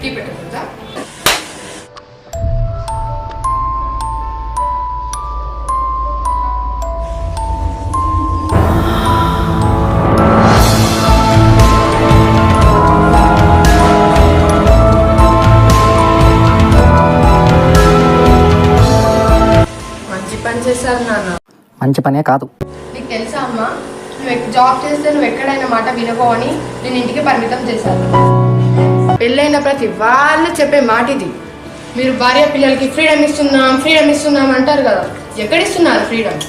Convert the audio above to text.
Tea పెట్టకుండా మంచి పని చేశారు నాన్న. మంచి పనే కాదు. నీకు తెలుసా అమ్మా, నువ్వు జాబ్ చేస్తే నువ్వు ఎక్కడైనా మాట వినుకో అని నేను ఇంటికి పరిమితం చేశాను. పెళ్ళైన ప్రతి వాళ్ళు చెప్పే మాట ఇది. మీరు భార్య పిల్లలకి ఫ్రీడమ్ ఇస్తున్నాం అంటారు కదా, ఎక్కడిస్తున్నారు ఫ్రీడమ్?